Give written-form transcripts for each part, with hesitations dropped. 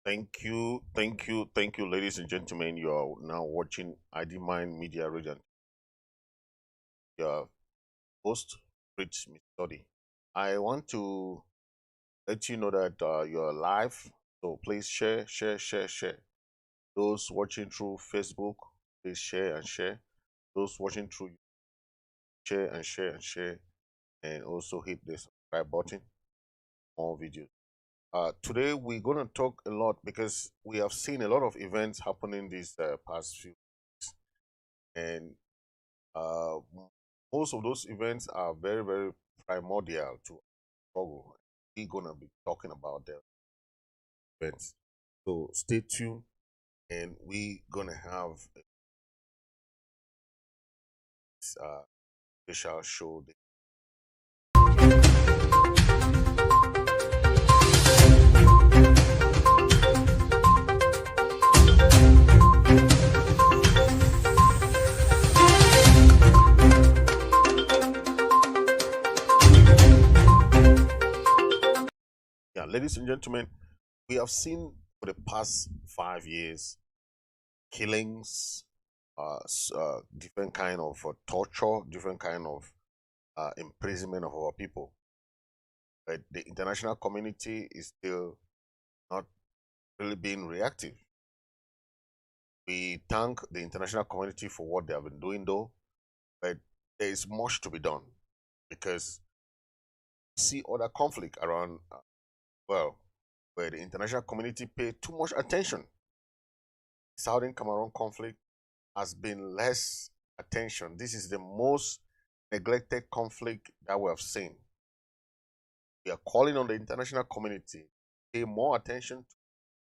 Thank you, ladies and gentlemen. You are now watching IMMNews Media Radio. Your host, Fritz Misodi. I want to let you know that you're live, so please share. Those watching through Facebook, please share and share. Those watching through share, and also hit the subscribe button. More videos. Today we're going to talk a lot because we have seen a lot of events happening these past few weeks, and most of those events are very, very primordial to struggle. We're going to be talking about the events, so stay tuned, and we're going to have a special show. Ladies and gentlemen, we have seen for the past 5 years killings, different kind of torture, different kind of imprisonment of our people. But the international community is still not really being reactive. We thank the international community for what they have been doing, though, but there is much to be done because we see other conflict around. Where the international community paid too much attention. Southern Cameroon conflict has been less attention. This is the most neglected conflict that we have seen. We are calling on the international community to pay more attention to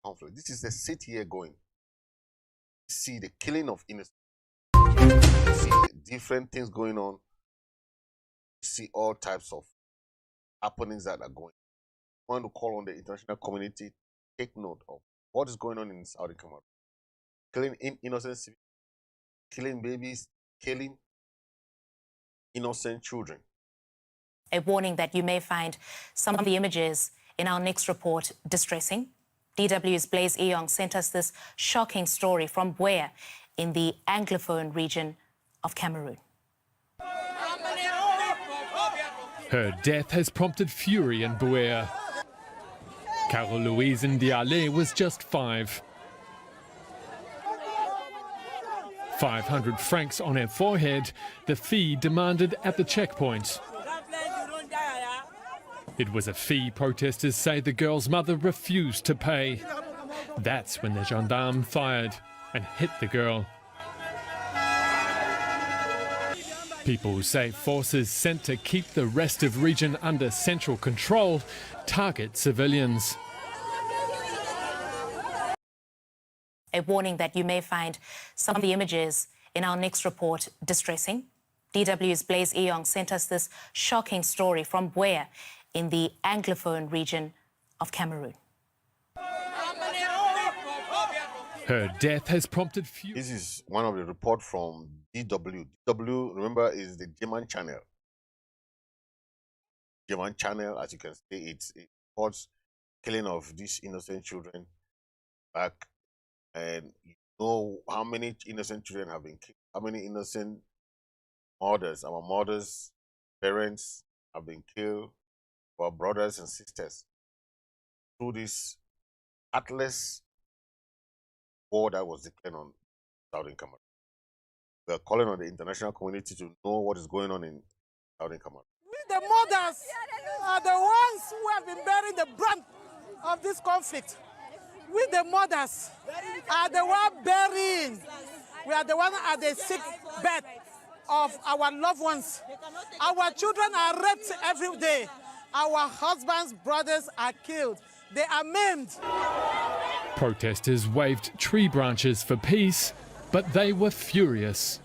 conflict. This is the city here going. You see the killing of innocent. You see different things going on. You see all types of happenings that are going. I want to call on the international community to take note of what is going on in Southern Cameroon. Killing innocent civilians, killing babies, killing innocent children. A warning that you may find some of the images in our next report distressing. DW's Blaise Eyong sent us this shocking story from Buea in the Anglophone region of Cameroon. Her death has prompted fury in Buea. Carol Louise Ndiale was just 5. 500 francs on her forehead, the fee demanded at the checkpoint. It was a fee protesters say the girl's mother refused to pay. That's when the gendarme fired and hit the girl. People say forces sent to keep the rest of region under central control target civilians. A warning that you may find some of the images in our next report distressing. DW's Blaise Eyong sent us this shocking story from Buea in the Anglophone region of Cameroon. Her death has prompted fury. This is one of the reports from DW. DW, remember, is the German channel. German channel, as you can see, it reports killing of these innocent children back, and you know how many innocent children have been killed, how many innocent mothers, our mothers, parents have been killed, our brothers and sisters through this heartless war that was declared on Southern Cameroon. We are calling on the international community to know what is going on in Southern Cameroon. The mothers are the ones who have been bearing the brunt of this conflict. We, the mothers, are the ones burying. We are the ones at the sick bed of our loved ones. Our children are raped every day. Our husbands, brothers are killed. They are maimed. Protesters waved tree branches for peace, but they were furious.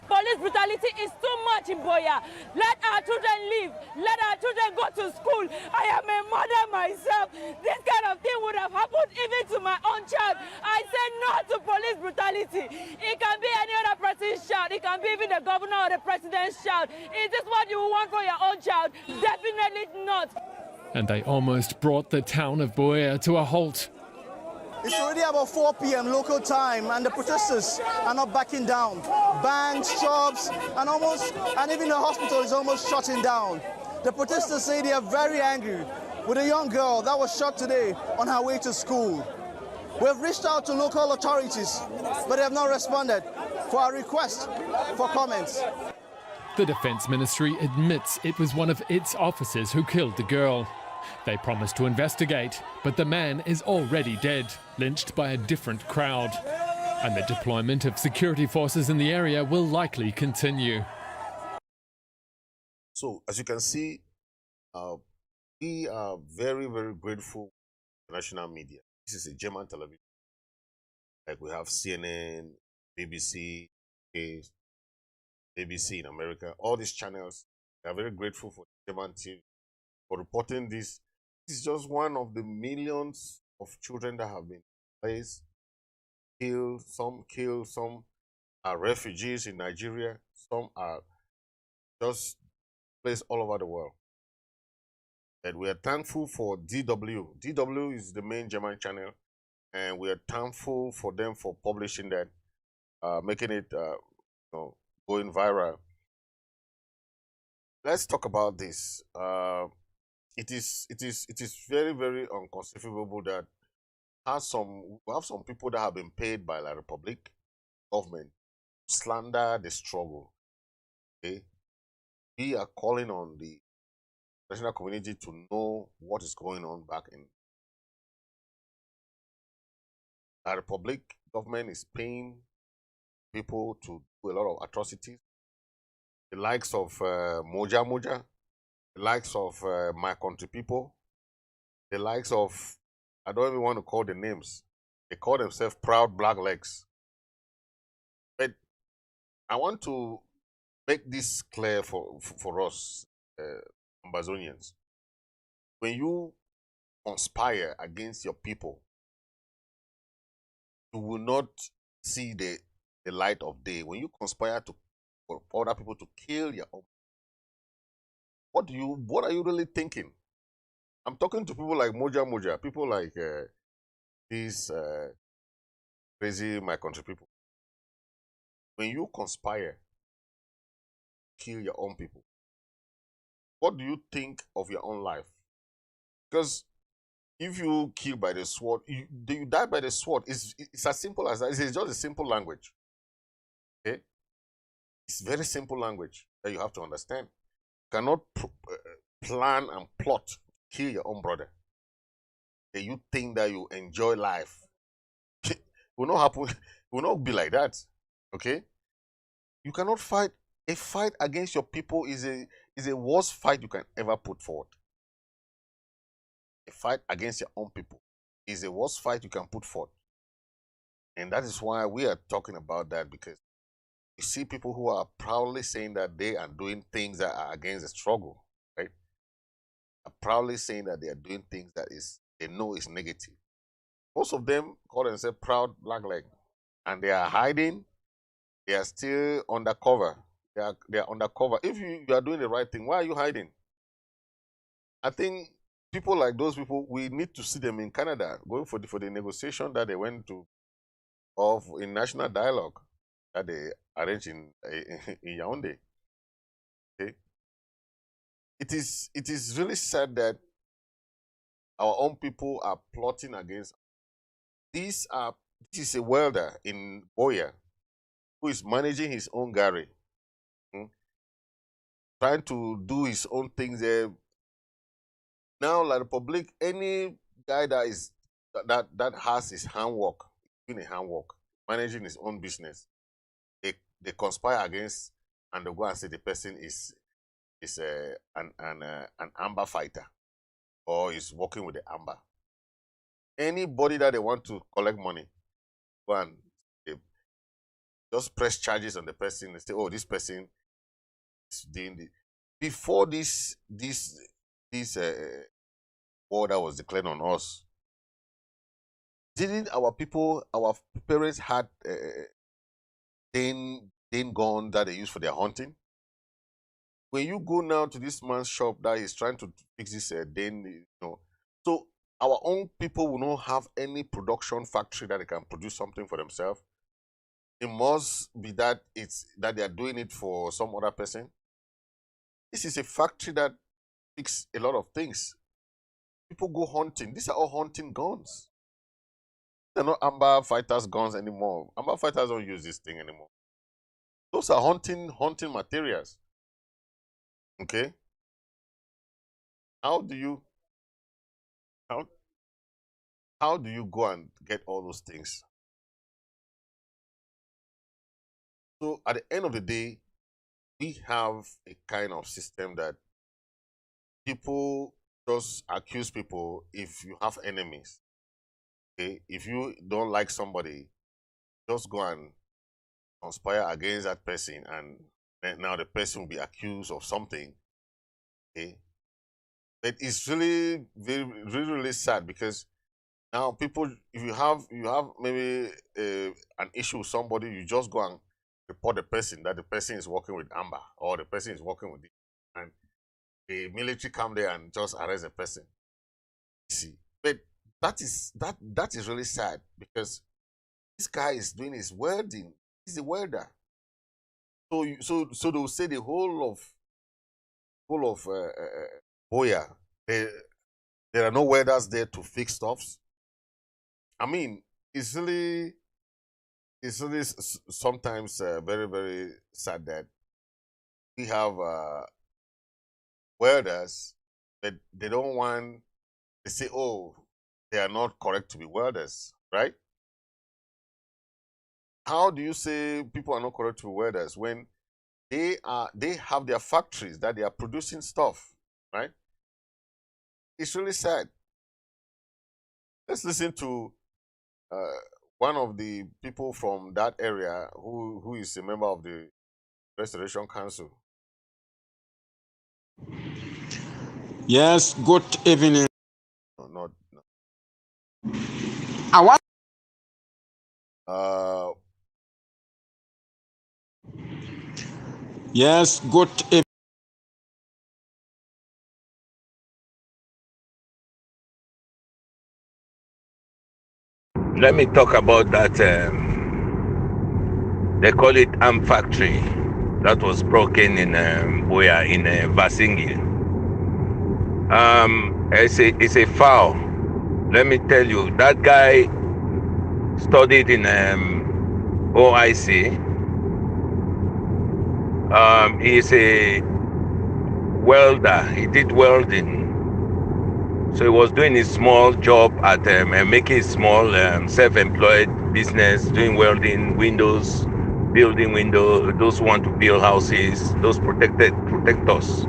Police brutality is too much in Buea. Let our children live. Let our children go to school. I am a mother myself. This kind of thing would have happened even to my own child. I say no to police brutality. It can be any other person's child. It can be even the governor or the president's child. Is this what you want for your own child? Definitely not. and they almost brought the town of Buea to a halt. It's already about 4 p.m. local time, and the protesters are not backing down. Banks, shops, and even the hospital is almost shutting down. The protesters say they are very angry with a young girl that was shot today on her way to school. We have reached out to local authorities, but they have not responded for our request for comments. The Defence Ministry admits it was one of its officers who killed the girl. They promised to investigate, but the man is already dead, lynched by a different crowd. And the deployment of security forces in the area will likely continue. So, as you can see, we are very, very grateful to national media. This is a German television. Like we have CNN, BBC, ABC in America, all these channels. We are very grateful for the German team for reporting this. This is just one of the millions of children that have been placed, killed, some are refugees in Nigeria, some are just placed all over the world. And we are thankful for DW. DW is the main German channel, and we are thankful for them for publishing that, making it going viral. Let's talk about this. It is very, very inconceivable that we have some people that have been paid by the Republic government to slander the struggle. Okay, we are calling on the national community to know what is going on back in the Republic. Government is paying people to do a lot of atrocities. The likes of Moja, the likes of My Country People, the likes of, I don't even want to call the names. They call themselves Proud Black Legs. But I want to make this clear for us, Ambazonians. When you conspire against your people, you will not see the light of day. When you conspire for other people to kill your own, what are you really thinking? I'm talking to people like Moja, people like these crazy My Country People. When you conspire to kill your own people, what do you think of your own life? Because if you kill by the sword, you die by the sword. It's as simple as that. It's just a simple language. Okay? It's very simple language that you have to understand. You cannot plan and plot to kill your own brother. And you think that you enjoy life. It will not happen. It will not be like that. Okay? You cannot fight. A fight against your people is a worst fight you can ever put forward. A fight against your own people is the worst fight you can put forth. And that is why we are talking about that, because you see people who are proudly saying that they are doing things that are against the struggle, right? Are proudly saying that they are doing things that they know is negative. Most of them call themselves Proud Black Leg, and they are hiding. They are still undercover. They are undercover. If you are doing the right thing, why are you hiding? I think people like those people, we need to see them in Canada, going for the negotiation that they went to in national dialogue that they arranged in Yaoundé. Okay? It is really sad that our own people are plotting against. This is a welder in Buea who is managing his own garage, trying to do his own things there. Now, La Republic, any guy that has his handwork, doing a handwork, managing his own business, they conspire against, and they go and say the person is an amber fighter, or is working with the amber. Anybody that they want to collect money, go and they just press charges on the person and say, oh, this person is doing this. Before this war that was declared on us, didn't our parents had then guns that they used for their hunting? when you go now to this man's shop that he's trying to fix this, then so our own people will not have any production factory that they can produce something for themselves. It must be that they are doing it for some other person. This is a factory that fixes a lot of things. People go hunting. These are all hunting guns. They're not Amber fighters guns anymore. Amber fighters don't use this thing anymore. Those are hunting materials. Okay. How do you go and get all those things? So at the end of the day, we have a kind of system that people just accuse people if you have enemies. Okay, if you don't like somebody, just go and conspire against that person, and now the person will be accused of something. Okay, but it's really really sad, because now people, if you have maybe an issue with somebody, you just go and report the person that the person is working with Amber, or the person is working with this, and the military come there and just arrest the person. You see, but that is really sad, because this guy is doing his welding. He's a welder. So they'll say the whole of Boya, there are no welders there to fix stuffs. I mean, it's really sometimes very, very sad that we have welders, but they don't want. They say, oh, they are not correct to be welders, right? How do you say people are not correct to be welders when they have their factories that they are producing stuff, right? It's really sad. Let's listen to one of the people from that area who is a member of the Restoration Council. Yes, good evening. No. I want. Yes, good evening. Let me talk about that. They call it arm factory that was broken in Boya in Vasingi. It's a foul. Let me tell you, that guy studied in OIC. He's a welder. He did welding. So he was doing his small job at making small self-employed business, doing welding, windows, building windows, those who want to build houses, those protectors,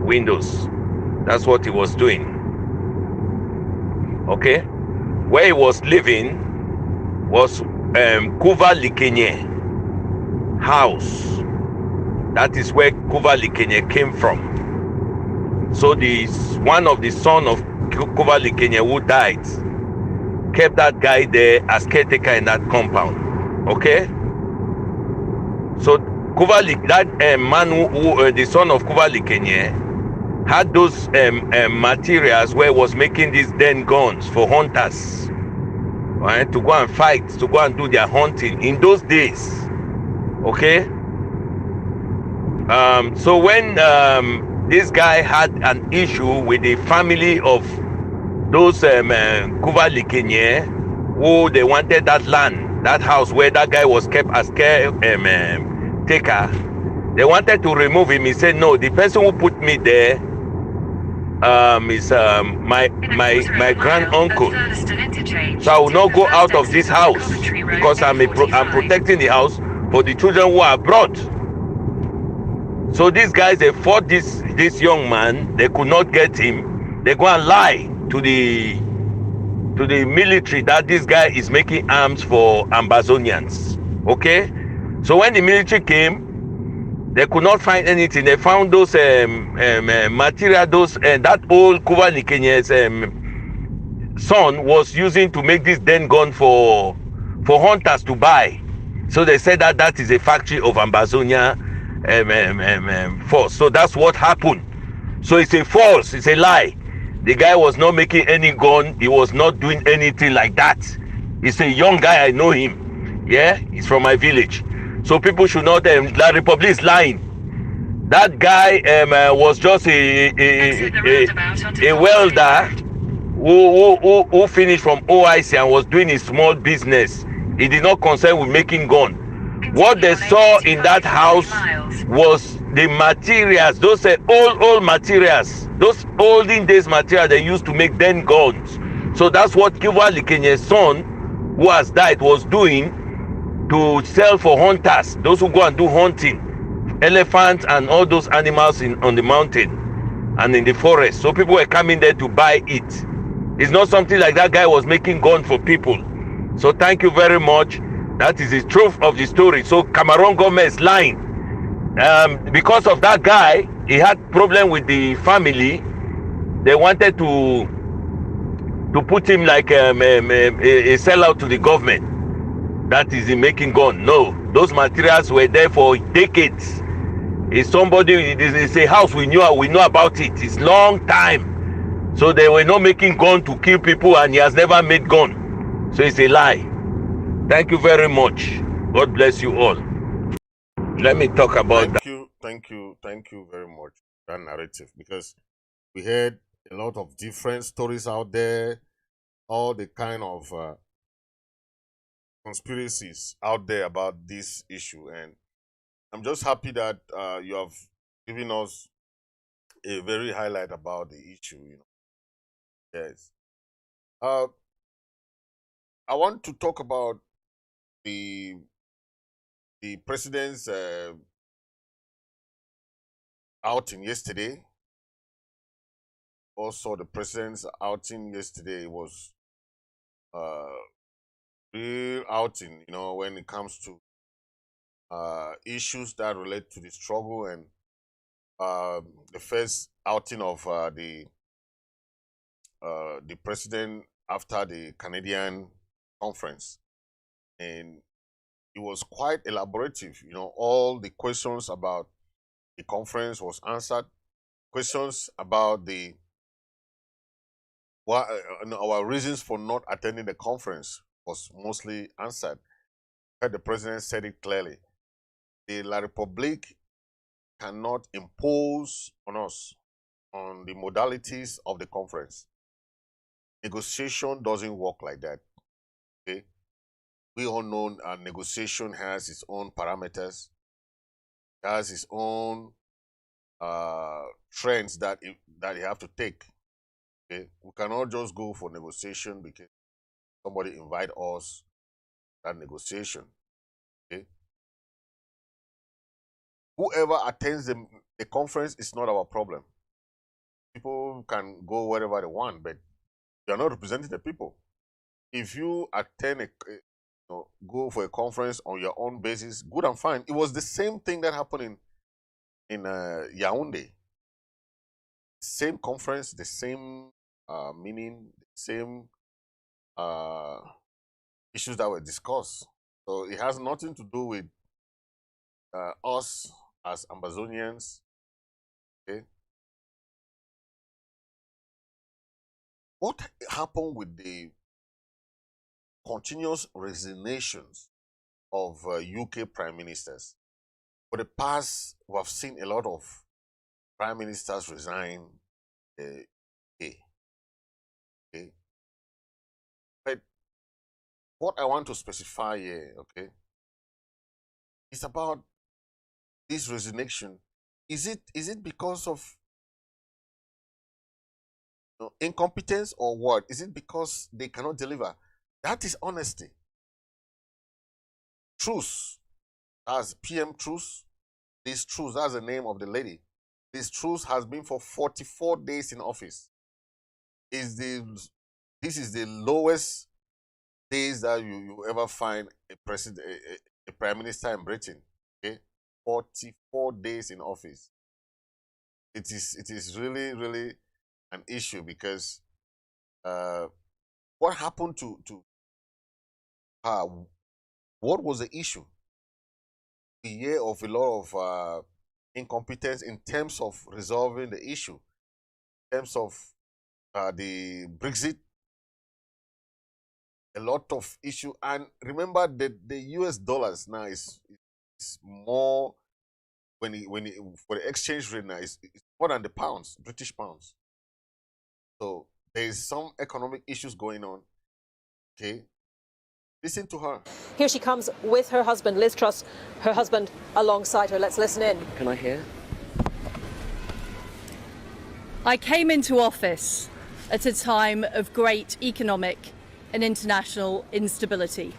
windows. That's what he was doing. Okay? Where he was living was Kuva Likenye house. That is where Kuva Likenye came from. So one of the son of Kuva Likenye who died kept that guy there as caretaker in that compound. Okay? So that man who the son of Kuva Likenye had those materials where he was making these den guns for hunters, right, to go and fight, to go and do their hunting in those days. Okay? So when this guy had an issue with the family of those Kuva Likenye, who they wanted that land, that house where that guy was kept as caretaker, they wanted to remove him. He said, no, the person who put me there is my grand uncle. So I will not go out of this house because I'm protecting the house for the children who are abroad. So these guys, they fought this young man. They could not get him. They go and lie to the military that this guy is making arms for Ambazonians. Okay? So when the military came, they could not find anything. They found those material, that old Kuva Likenye's son was using to make this den gun for hunters to buy. So they said that is a factory of Ambazonia. force. So that's what happened. So it's a false, it's a lie. The guy was not making any gun. He was not doing anything like that. He's a young guy. I know him. Yeah, he's from my village. So people should not. La Republic is lying. That guy was just a welder who finished from OIC and was doing his small business. He did not concern with making gun. What they saw in that house was the materials, those old materials, those olden days materials they used to make then guns. So that's what Kiva Likenye's son, who has died, was doing to sell for hunters, those who go and do hunting, elephants and all those animals on the mountain and in the forest. So people were coming there to buy it. It's not something like that guy was making gun for people. So thank you very much. That is the truth of the story. So Cameroon government is lying. Because of that guy, he had problem with the family. They wanted to put him like a sellout to the government. That is in making gun. No, those materials were there for decades. It's somebody. It's a house we know about it. It's long time. So they were not making gun to kill people, and he has never made gun. So it's a lie. Thank you very much. God bless you all. Let me talk about that. Thank you very much for that narrative, because we heard a lot of different stories out there, all the kind of conspiracies out there about this issue, and I'm just happy that you have given us a very highlight about the issue. Yes. I want to talk about the president's outing yesterday. Also, the president's outing yesterday was real outing, when it comes to issues that relate to the struggle, and the first outing of the president after the Canadian conference. And it was quite elaborative. All the questions about the conference was answered. Questions about our reasons for not attending the conference was mostly answered. The president said it clearly. The La Republique cannot impose on us on the modalities of the conference. Negotiation doesn't work like that. Okay? We all know negotiation has its own parameters, has its own trends that you have to take. Okay? We cannot just go for negotiation because somebody invite us that negotiation. Okay? Whoever attends the conference is not our problem. People can go wherever they want, but you are not representing the people. If you attend go for a conference on your own basis, good and fine. It was the same thing that happened in Yaoundé. Same conference, the same meaning, the same issues that were discussed. So it has nothing to do with us as Ambazonians. Okay. What happened with the continuous resignations of UK prime ministers? For the past, we have seen a lot of prime ministers resign. Okay. But what I want to specify here, okay, is about this resignation. Is it because of incompetence or what? Is it because they cannot deliver? That is honesty. Truss, as PM Truss, this Truss, that's the name of the lady. This Truss has been for 44 days in office. This is the lowest days that you ever find a president, a prime minister in Britain. Okay, 44 days in office. It is really, really an issue, because what happened to her? What was the issue? we hear of a lot of incompetence in terms of resolving the issue, in terms of the Brexit, a lot of issue. And remember that the US dollars now is more, for the exchange rate now, it's more than the pounds, British pounds. So there is some economic issues going on. Okay, listen to her. Here she comes with her husband, Liz Truss, her husband alongside her. Let's listen in. Can I hear? I came into office at a time of great economic and international instability.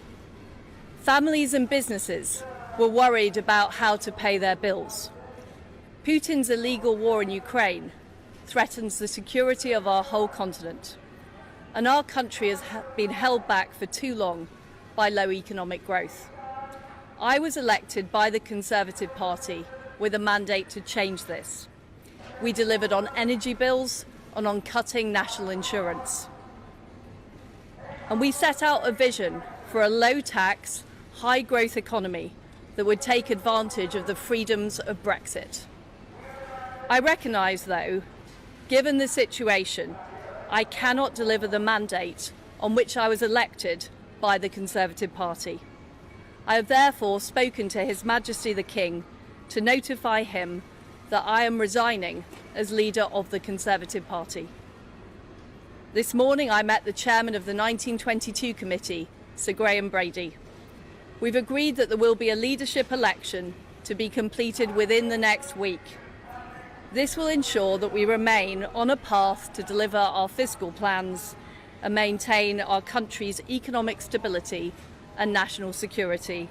Families and businesses were worried about how to pay their bills. Putin's illegal war in Ukraine threatens the security of our whole continent, and our country has been held back for too long by low economic growth. I was elected by the Conservative Party with a mandate to change this. We delivered on energy bills and on cutting national insurance. And we set out a vision for a low-tax, high-growth economy that would take advantage of the freedoms of Brexit. I recognise, though, given the situation, I cannot deliver the mandate on which I was elected by the Conservative Party. I have therefore spoken to His Majesty the King to notify him that I am resigning as leader of the Conservative Party. This morning I met the chairman of the 1922 committee, Sir Graham Brady. We've agreed that there will be a leadership election to be completed within the next week. This will ensure that we remain on a path to deliver our fiscal plans and maintain our country's economic stability and national security.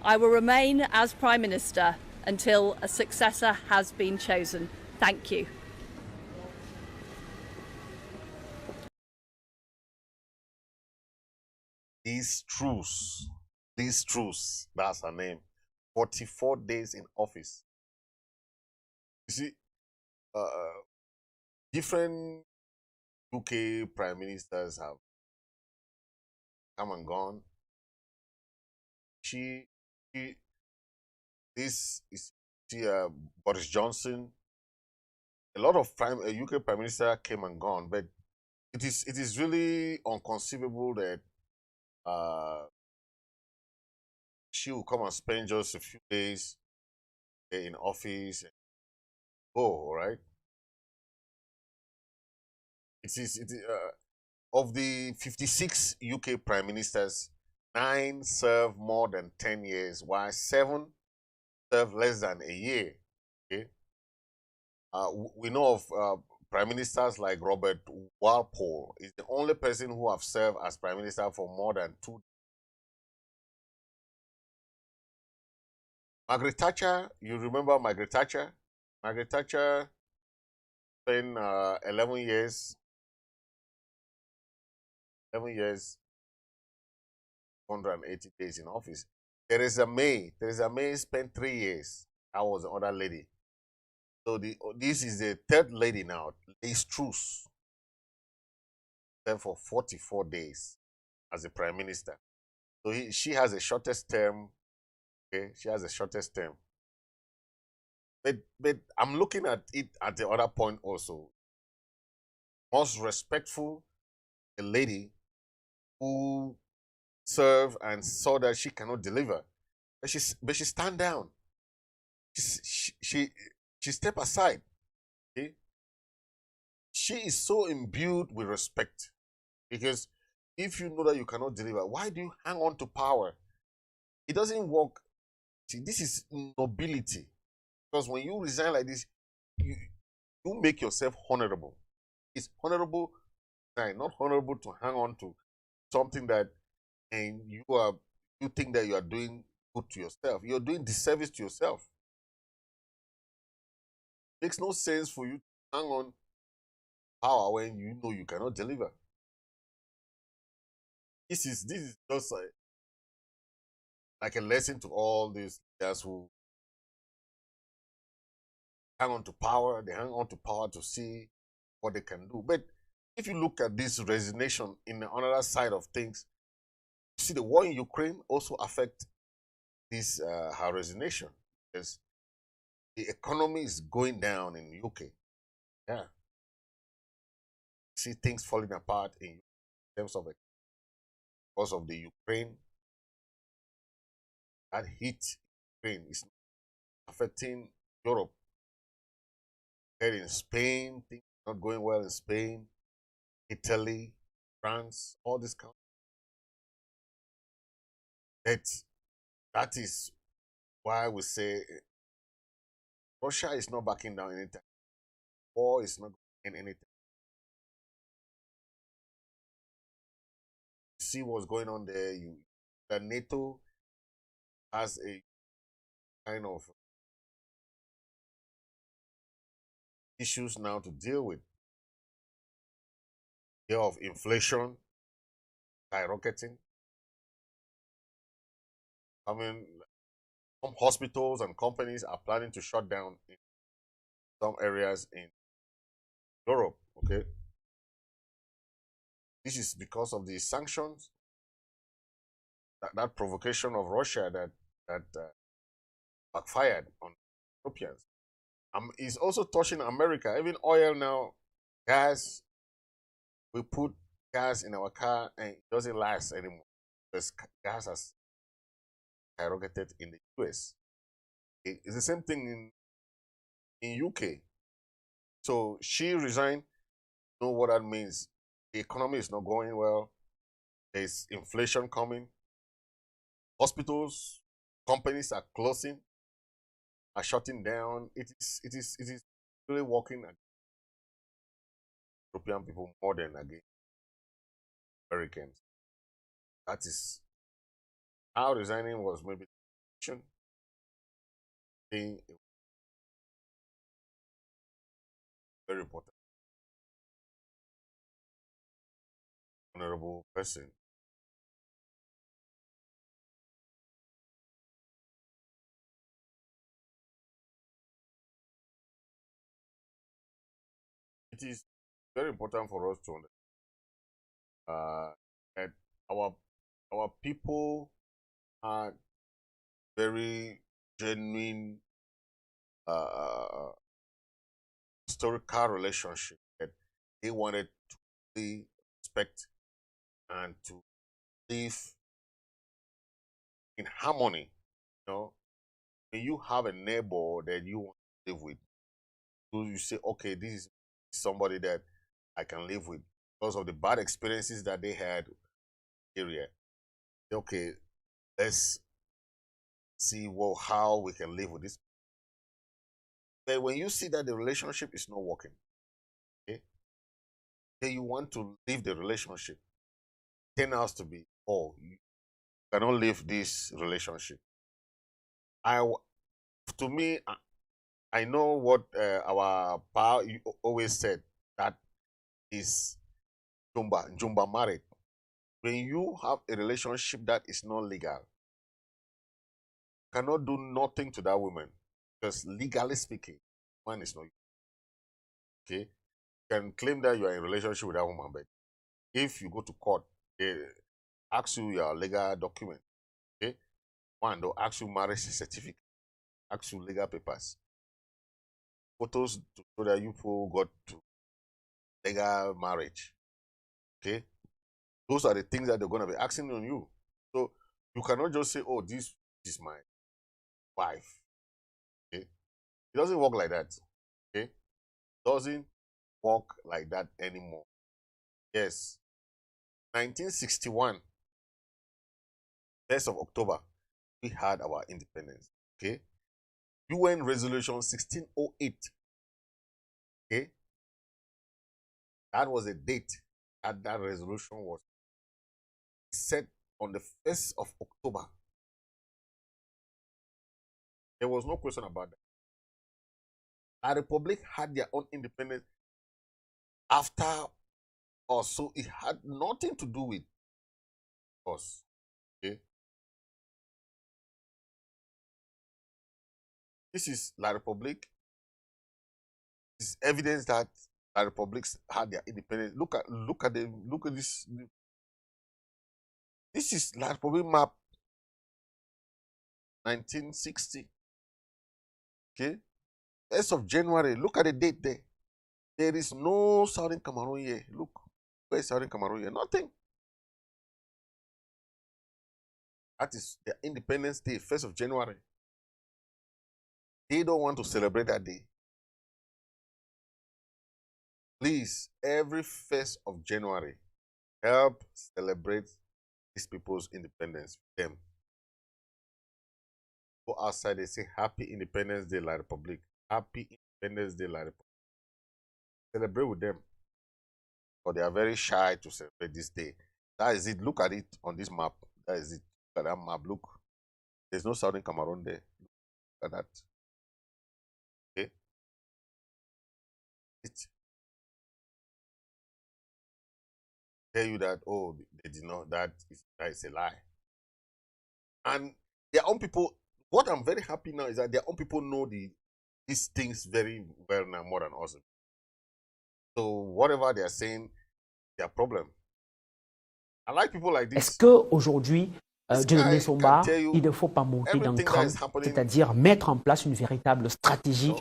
I will remain as Prime Minister until a successor has been chosen. Thank you. Liz Truss, that's her name. 44 days in office. You see, different UK prime ministers have come and gone. Boris Johnson. A lot of UK prime minister came and gone, but it is really inconceivable that she will come and spend just a few days in office and go, right? Of the 56 UK prime ministers, 9 serve more than 10 years, while 7 serve less than a year. Okay, we know of prime ministers like Robert Walpole. Is the only person who have served as prime minister for more than 2 years. Margaret Thatcher, you remember Margaret Thatcher? Margaret Thatcher spent 11 years, 180 days in office. Theresa May spent 3 years. That was the other lady. So this is the third lady now, Liz Truss, for 44 days as a prime minister. So she has the shortest term. Okay, she has the shortest term. But I'm looking at it at the other point also. Most respectful, a lady who served and saw that she cannot deliver, but she stand down. She step aside. Okay? She is so imbued with respect, because if you know that you cannot deliver, why do you hang on to power? It doesn't work. See, this is nobility, because when you resign like this, you make yourself honorable. It's honorable, not honorable to hang on to something that, and you think that you are doing good to yourself. You're doing disservice to yourself. Makes no sense for you to hang on power when you know you cannot deliver. This is just like a lesson to all these leaders who hang on to power. They hang on to power to see what they can do. But if you look at this resignation in the other side of things, you see the war in Ukraine also affects this her resignation, because the economy is going down in UK. Yeah, see things falling apart in terms of because of the Ukraine. That heat Ukraine is affecting Europe. And in Spain, things are not going well in Spain, Italy, France, all these countries. That is why we say Russia is not backing down anytime. War is not going anything. You see what's going on there. That NATO has a kind of issues now to deal with. Fear of inflation skyrocketing. I mean, some hospitals and companies are planning to shut down in some areas in Europe. Okay, this is because of the sanctions, that provocation of Russia that backfired on Europeans. It's also touching America. Even oil now, gas. We put gas in our car and it doesn't last anymore because gas has skyrocketed in the US. It's the same thing in UK. So she resigned. You know what that means? The economy is not going well. There's inflation coming. Hospitals, companies are closing, are shutting down. It is really working against European people more than against Americans. That is how resigning was maybe being a very important, honorable person. It is very important for us to understand that our people are very genuine historical relationship that they wanted to really respect and to live in harmony. You know, when you have a neighbor that you want to live with, you say, okay, this is somebody that I can live with because of the bad experiences that they had area. Okay, let's see how we can live with this. But when you see that the relationship is not working, okay, then you want to leave the relationship. Turn out to be, oh, you cannot leave this relationship. To me, I know what our pa always said, that is Jumba married. When you have a relationship that is not legal, you cannot do nothing to that woman because legally speaking, man is not. Okay, you can claim that you are in a relationship with that woman, but if you go to court, they ask you your legal document. Okay, one, they'll ask you marriage certificate, ask you legal papers, photos to show that you got to legal marriage. Okay, those are the things that they're going to be asking on you. So you cannot just say, oh, this is my wife. Okay, it doesn't work like that. Okay, it doesn't work like that anymore. Yes, 1961, 1st of October, we had our independence. Okay, UN Resolution 1608. Okay, that was a date that resolution was set on the 1st of October. There was no question about that. Our republic had their own independence after us, so it had nothing to do with us. Okay, this is La Republique. This is evidence that La Republics had their independence. Look at this. This is La Republique map. 1960. Okay? 1st of January. Look at the date there. There is no Southern Cameroon here. Look. Where is Southern Cameroon here? Nothing. That is their Independence Day, 1st of January. They don't want to celebrate that day. Please, every 1st of January, help celebrate these people's independence with them. Go outside, they say Happy Independence Day, La Republic. Happy Independence Day, La Republic. Celebrate with them. But they are very shy to celebrate this day. That is it. Look at it on this map. That is it. Look at that map. Look. There's no Southern Cameroon there. Look at that. Okay. It tell you that, oh, they did not, that is a lie. And their own people, what I'm very happy now is that their own people know these things very well now, more than us. So whatever they are saying, their problem. I like people like this. Est-ce qu'aujourd'hui, Dieudonné Somba, il ne faut pas monter d'un cran, c'est-à-dire mettre en place une véritable stratégie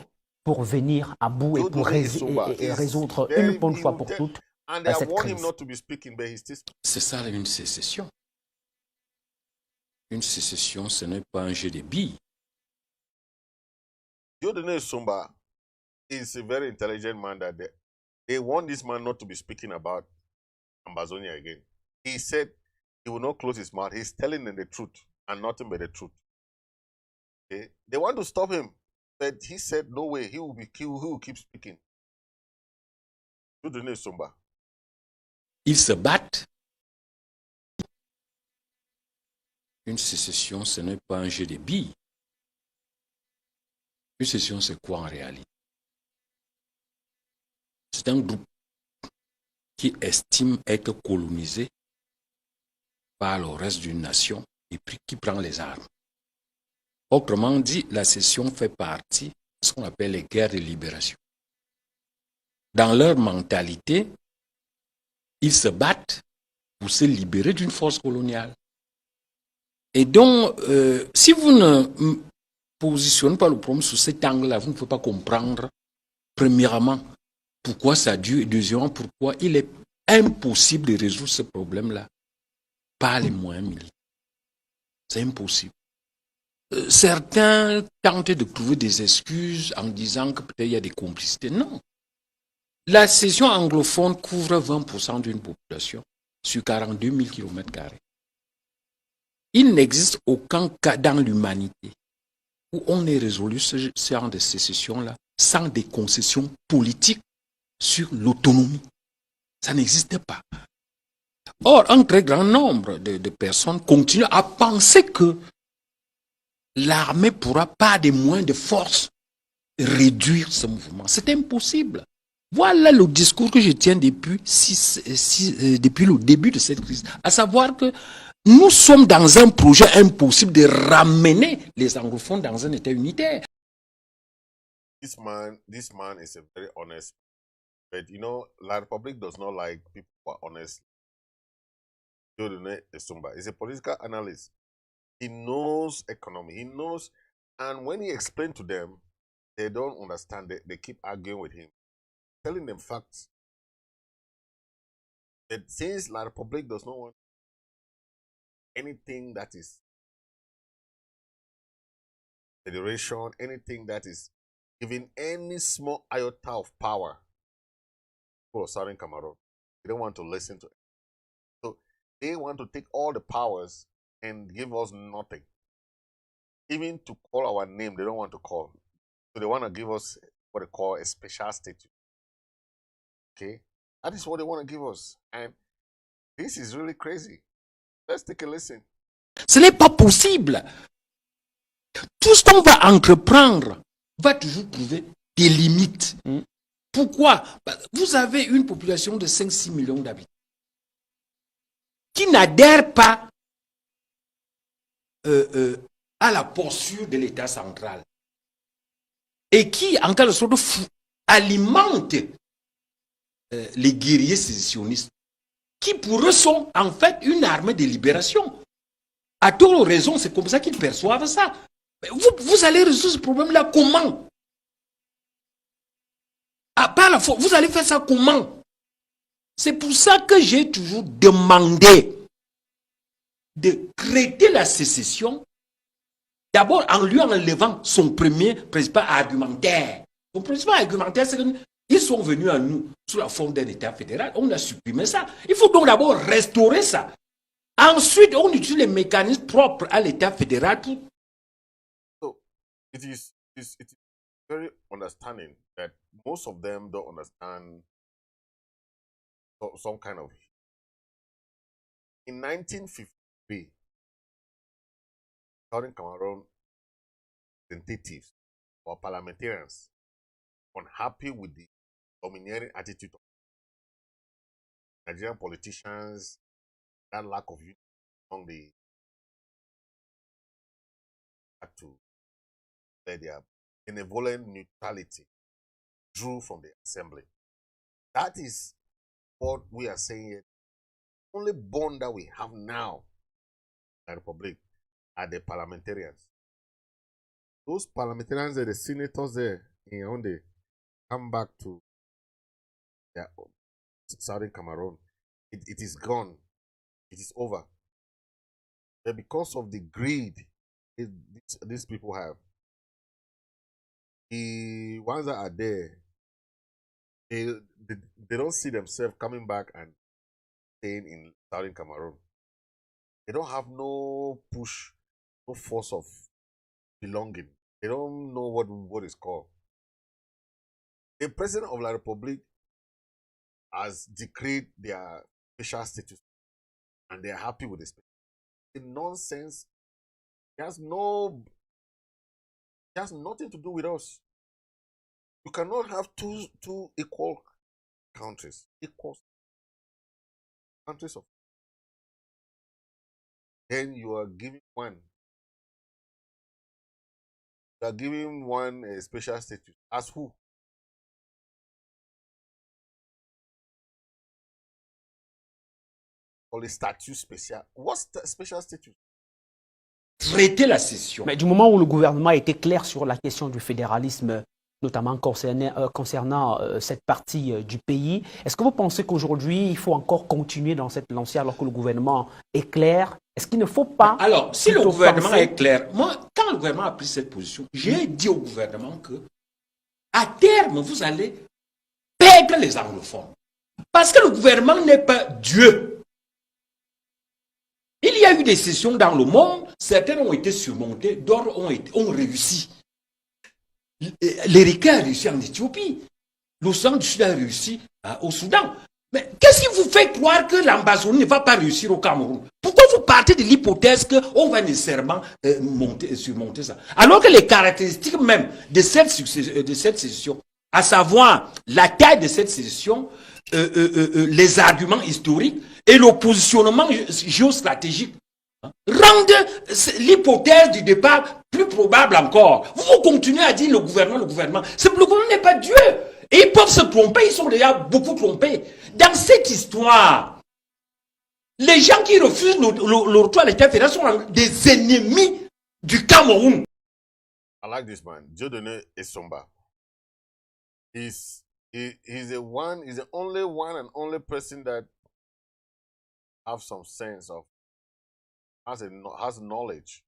pour venir à bout et pour résoudre une bonne fois pour toutes cette crise? C'est ça une sécession. Une sécession, ce n'est pas un jeu de billes. Dieudonné Somba is a very intelligent man that they want this man not to be speaking about Ambazonia again. He said he will not close his mouth. He's telling them the truth and nothing but the truth. Okay? They want to stop him, but he said no way. He will keep speaking. Dieudonné Somba. Ils se battent. Une sécession, ce n'est pas un jeu de billes. Une sécession, c'est quoi en réalité? C'est un groupe qui estime être colonisé par le reste d'une nation et puis qui prend les armes. Autrement dit, la sécession fait partie de ce qu'on appelle les guerres de libération. Dans leur mentalité, ils se battent pour se libérer d'une force coloniale. Et donc, si vous ne positionnez pas le problème sous cet angle-là, vous ne pouvez pas comprendre, premièrement, pourquoi ça dure, et deuxièmement, pourquoi il est impossible de résoudre ce problème-là par les moyens militaires. C'est impossible. Certains tentent de trouver des excuses en disant que peut-être il y a des complicités. Non. La sécession anglophone couvre 20% d'une population sur 42 000 km². Il n'existe aucun cas dans l'humanité où on ait résolu ce genre de sécession-là sans des concessions politiques sur l'autonomie. Ça n'existe pas. Or, un très grand nombre de personnes continuent à penser que l'armée ne pourra pas, des moyens de force, réduire ce mouvement. C'est impossible. Voilà le discours que je tiens depuis le début de cette crise. À savoir que nous sommes dans un projet impossible de ramener les anglophones dans un état unitaire. This man is a very honest. But you know, La Republic does not like people who are honest. Dieudonné Somba is a political analyst. He knows economy. He knows, and when he explains to them, they don't understand. They keep arguing with him, telling them facts. That since La Republic does not want anything that is federation, anything that is giving any small iota of power for Southern Cameroon, they don't want to listen to it. So they want to take all the powers and give us nothing. Even to call our name, they don't want to call. So they want to give us what they call a special status. Okay? That is what they want to give us. And this is really crazy. Let's take a listen. Ce n'est pas possible. Tout ce qu'on va entreprendre va toujours trouver des limites. Pourquoi? Vous avez une population de 5-6 millions d'habitants qui n'adhèrent pas à la posture de l'État central et qui, en quelque sorte, alimente les guerriers sécessionnistes qui, pour eux, sont en fait une armée de libération. À tort ou raison, c'est comme ça qu'ils perçoivent ça. Vous allez résoudre ce problème-là comment? Par la force, vous allez faire ça comment? C'est pour ça que j'ai toujours demandé de traiter la sécession, d'abord en lui enlevant son premier principal argumentaire. Son principal argumentaire, c'est qu'ils sont venus à nous sous la forme d'un État fédéral. On a supprimé ça. Il faut donc d'abord restaurer ça. Ensuite, on utilise les mécanismes propres à l'État fédéral pour... So, it is very understanding that most of them don't understand some kind of... In 1953, Southern Cameroon representatives or parliamentarians unhappy with the domineering attitude of Nigerian politicians, that lack of unity among the to their benevolent neutrality drew from the assembly. That is what we are saying here. The only bond that we have now in the Republic are the parliamentarians. Those parliamentarians are the senators there in Yaoundé come back to their Southern Cameroon. It is gone. It is over. But because of the greed these people have, the ones that are there, they don't see themselves coming back and staying in Southern Cameroon. They don't have no push, no force of belonging. They don't know what is called. The President of the Republic has decreed their special status and they are happy with this. The nonsense, it has nothing to do with us. You cannot have two equal countries, equal countries of. Then you are giving one. You are giving one a special status. As who? Or the statut spécial. What's the special status? Traiter la session. Mais du moment où le gouvernement a été clair sur la question du fédéralisme, notamment concernant cette partie du pays, est-ce que vous pensez qu'aujourd'hui, il faut encore continuer dans cette lancée alors que le gouvernement est clair? Est-ce qu'il ne faut pas... Alors, si le gouvernement est clair, moi, quand le gouvernement a pris cette position, j'ai dit au gouvernement que, à terme, vous allez perdre les anglophones. Parce que le gouvernement n'est pas Dieu. Il y a eu des sessions dans le monde, certaines ont été surmontées, d'autres ont réussi. L'Érythrée a réussi en Éthiopie, l'Océan du Sud a réussi au Soudan. Mais qu'est-ce qui vous fait croire que l'Ambazonie ne va pas réussir au Cameroun? Pourquoi vous partez de l'hypothèse qu'on va nécessairement surmonter ça? Alors que les caractéristiques même de cette session, à savoir la taille de cette session, les arguments historiques et le positionnement géostratégique rendent l'hypothèse du départ plus probable encore. Vous continuez à dire le gouvernement. Le gouvernement n'est pas Dieu. Et ils peuvent se tromper, ils sont déjà beaucoup trompés. Dans cette histoire, les gens qui refusent le retour à l'État fédéral sont des ennemis du Cameroun. I like this man, Dieudonné Essomba. He's the only one and only person that have some sense of has knowledge.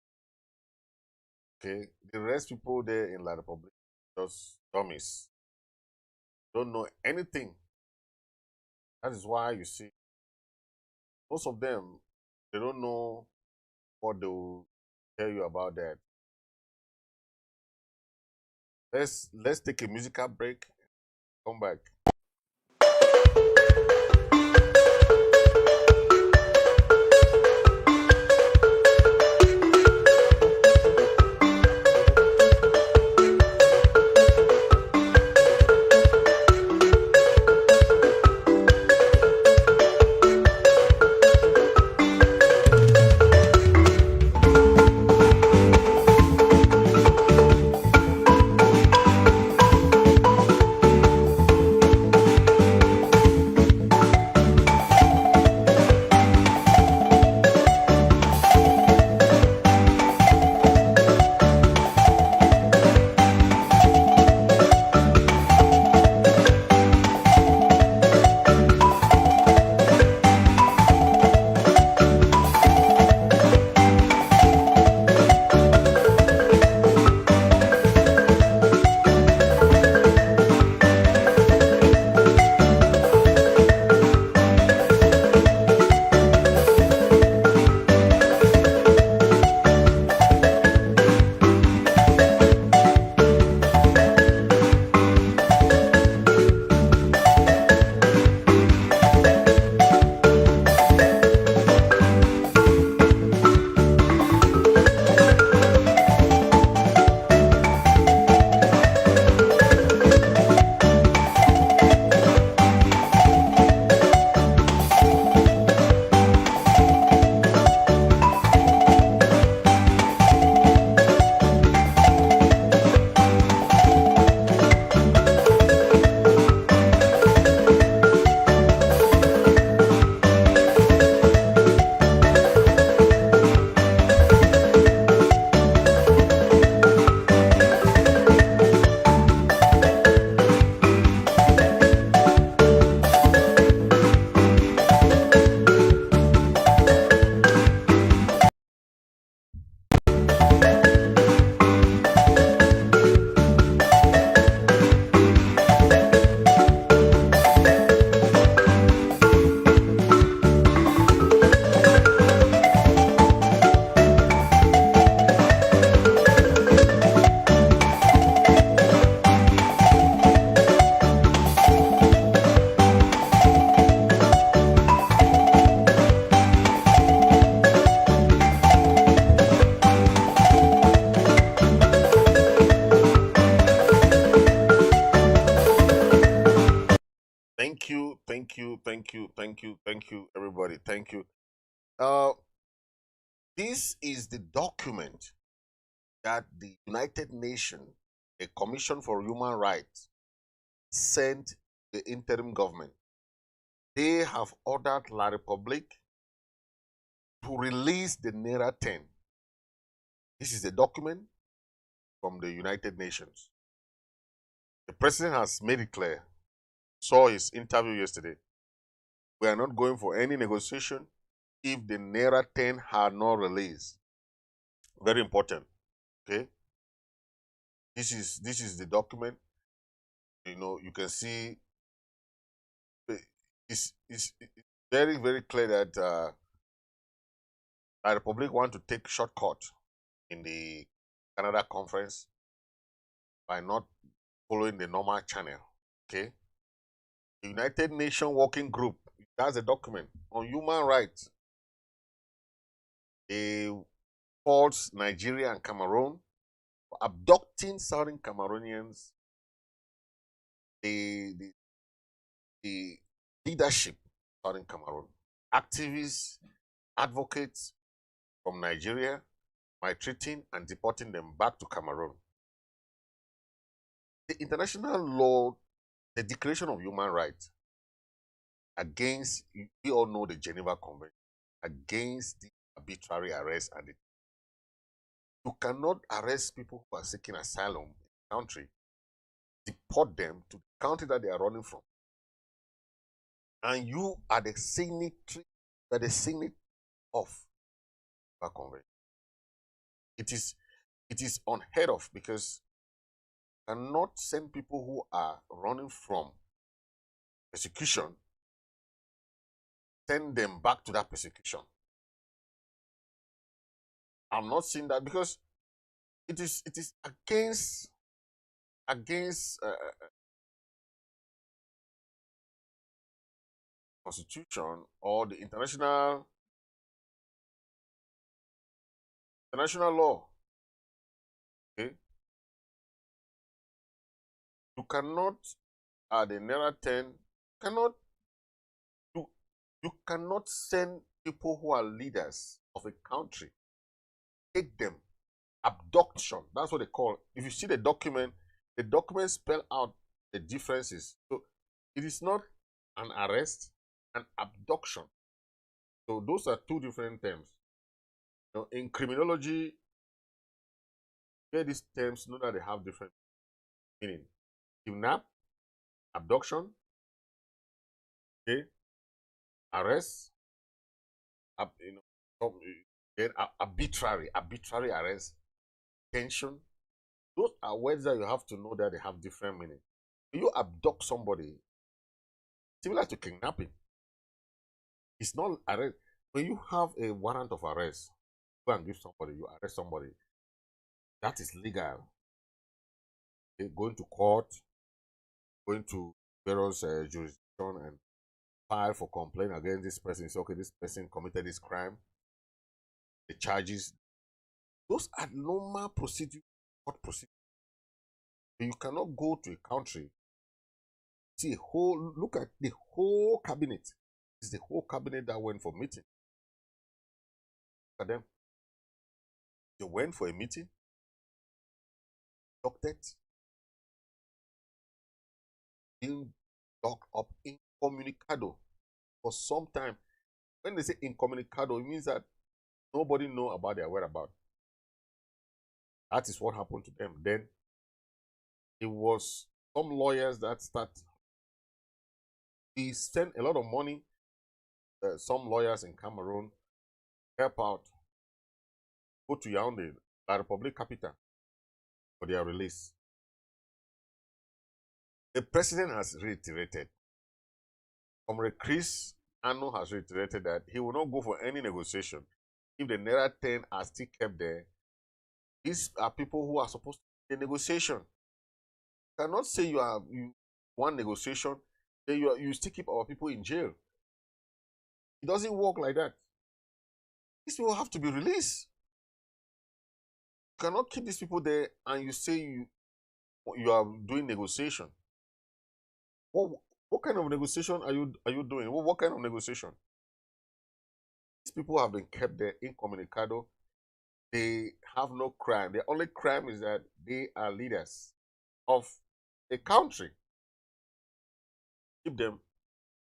Okay, the rest people there in La Republic just dummies. Don't know anything. That is why you see most of them, they don't know what they will tell you about that. Let's take a musical break. Come back. everybody. Thank you. This is the document that the United Nations, a Commission for Human Rights, sent the interim government. They have ordered La Republique to release the Nera10. This is a document from the United Nations. The president has made it clear. Saw his interview yesterday. We are not going for any negotiation if the Nera10 are not released. Very important. Okay. This is the document. You know, you can see it's very, very clear that the Republic want to take shortcut in the Canada conference by not following the normal channel. Okay. The United Nations Working Group, that's a document on human rights. It faults Nigeria and Cameroon for abducting Southern Cameroonians. The leadership of Southern Cameroon, activists, advocates from Nigeria, maltreating and deporting them back to Cameroon. The international law, the Declaration of Human Rights, against, we all know the Geneva Convention, against the arbitrary arrest and you cannot arrest people who are seeking asylum in the country, deport them to the country that they are running from. And you are the signatory, of the convention. It is unheard of because you cannot send people who are running from persecution, send them back to that persecution. I'm not saying that because it is against Constitution or the international law. Okay, you cannot the Nera10 you cannot send people who are leaders of a country, take them, abduction. That's what they call it. If you see the document spell out the differences. So it is not an arrest, an abduction. So those are two different terms. You know, in criminology, where these terms know that they have different meaning. Kidnap, abduction, okay, arrest, then arbitrary arrest, detention. Those are words that you have to know that they have different meaning. When you abduct somebody, similar to kidnapping, it's not arrest. When you have a warrant of arrest, go and give somebody, you arrest somebody, that is legal. Okay, going to court, going to various jurisdiction and file for complaint against this person. Say, okay, this person committed this crime. The charges, those are normal procedure, court procedure. You cannot go to a country, see look at the whole cabinet. It's the whole cabinet that went for meeting. Look at them. They went for a meeting, doctored, being locked up incommunicado for some time. When they say incommunicado, it means that nobody knows about their whereabouts. That is what happened to them. Then it was some lawyers that we sent a lot of money. Some lawyers in Cameroon help out, go to Yaoundé, La Republic capital, for their release. The president has reiterated, Comrade Chris Anu has reiterated that he will not go for any negotiation if the Nera10 are still kept there. These are people who are supposed to be in negotiation. You cannot say you want negotiation, then you still keep our people in jail. It doesn't work like that. These people have to be released. You cannot keep these people there and you say you are doing negotiation. What kind of negotiation are you doing? What kind of negotiation? These people have been kept there incommunicado. They have no crime. The only crime is that they are leaders of a country. Keep them,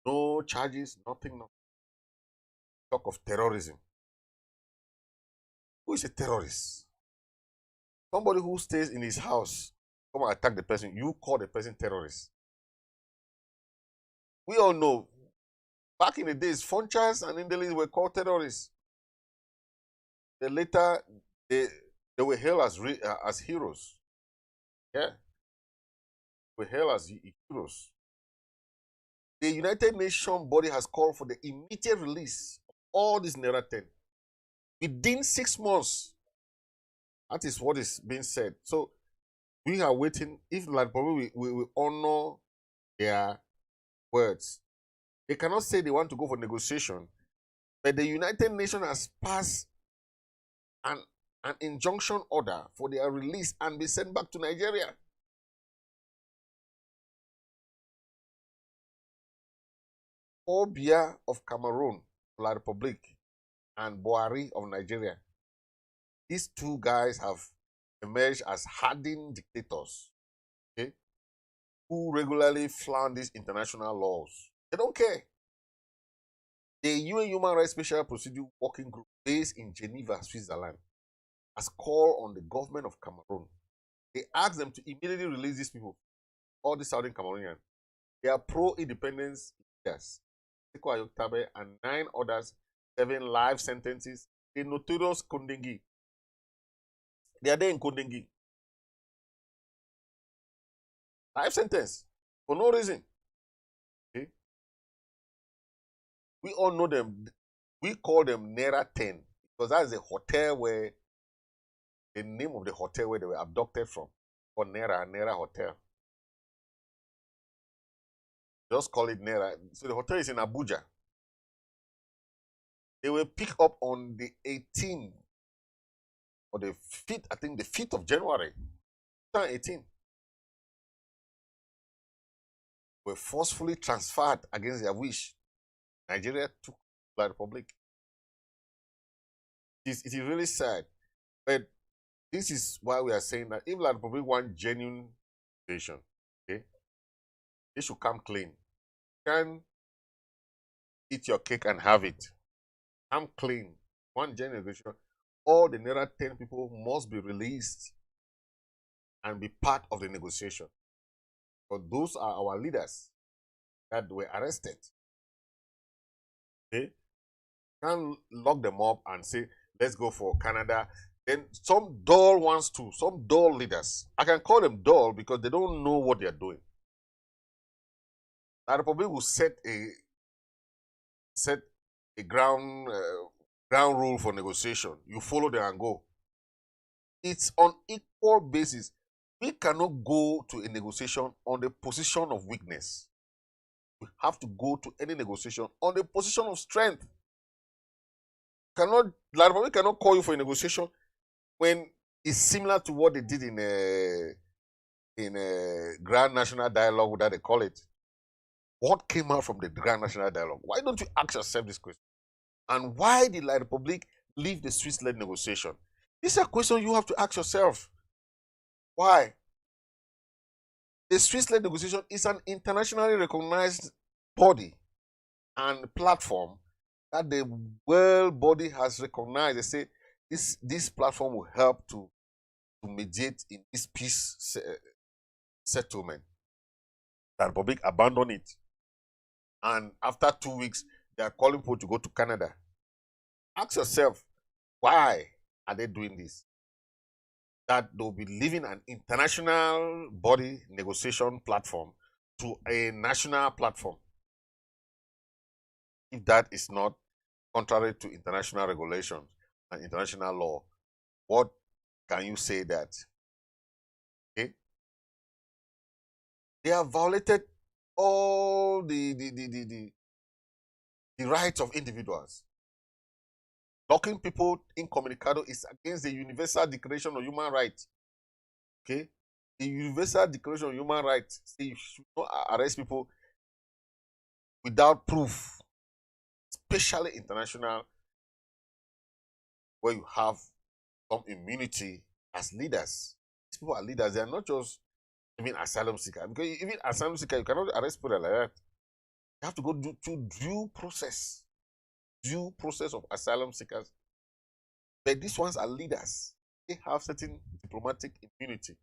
no charges, nothing. Talk of terrorism. Who is a terrorist? Somebody who stays in his house, come and attack the person, you call the person terrorist. We all know, back in the days, Funchas and Indelis were called terrorists. Then later, they were hailed as heroes. Yeah. They were hailed as heroes. The United Nations body has called for the immediate release of all these Nera10 within 6 months. That is what is being said. So we are waiting. If like probably we will honor their words. They cannot say they want to go for negotiation, but the United Nations has passed an injunction order for their release and be sent back to Nigeria. Obia of Cameroon, La Republique, and Buhari of Nigeria. These two guys have emerged as hardened dictators, okay, who regularly flout these international laws. They don't care. The UN Human Rights Special Procedure Working Group based in Geneva, Switzerland, has called on the government of Cameroon. They asked them to immediately release these people, all the Southern Cameroonians. They are pro-independence leaders. Ayuk Tabe and 9 others, 7 life sentences. The notorious Kondengi. They are there in Kondengi. Life sentence for no reason. Okay? We all know them. We call them Nera10 because that's the hotel where the name of the hotel where they were abducted from. For Nera Hotel. Just call it Nera. So the hotel is in Abuja. They were picked up on the 18th or the 5th, I think the 5th of January, 2018. Were forcefully transferred against their wish. Nigeria took the Republic. It is really sad. But this is why we are saying that if La Republic wants genuine nation, okay, they should come clean. You can eat your cake and have it. Come clean. One genuine nation. All the Nera10 people must be released and be part of the negotiation. But those are our leaders that were arrested. Okay? You can't lock them up and say, let's go for Canada. Then some dull ones too, some dull leaders. I can call them dull because they don't know what they are doing. The Republic will set a ground rule for negotiation. You follow them and go. It's on equal basis. We cannot go to a negotiation on the position of weakness. We have to go to any negotiation on the position of strength. The Republic cannot call you for a negotiation when it's similar to what they did in a Grand National Dialogue, that they call it. What came out from the Grand National Dialogue? Why don't you ask yourself this question? And why did La Republique leave the Swiss-led negotiation? This is a question you have to ask yourself. Why? The Swiss-led negotiation is an internationally recognized body and platform that the world body has recognized. They say this platform will help to mediate in this peace settlement. The Republic abandoned it. And after 2 weeks, they are calling people to go to Canada. Ask yourself, why are they doing this? That they'll be leaving an international body negotiation platform to a national platform. If that is not contrary to international regulations and international law, what can you say that? Okay? They have violated all the rights of individuals. Locking people incommunicado is against the Universal Declaration of Human Rights. Okay? The Universal Declaration of Human Rights says you should not arrest people without proof, especially international, where you have some immunity as leaders. These people are leaders. They are not just even asylum seeker. Because even asylum seeker, you cannot arrest people like that. You have to go through due process of asylum seekers. But these ones are leaders. They have certain diplomatic immunity.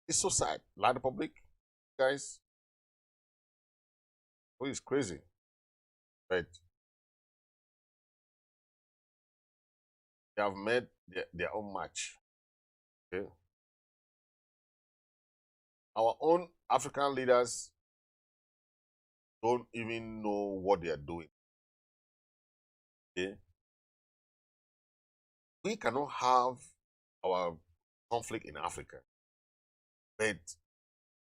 It's so sad. La Republic, guys, it's crazy. Right? They have made their own match. Okay? Our own African leaders don't even know what they are doing. Okay? We cannot have our conflict in Africa, but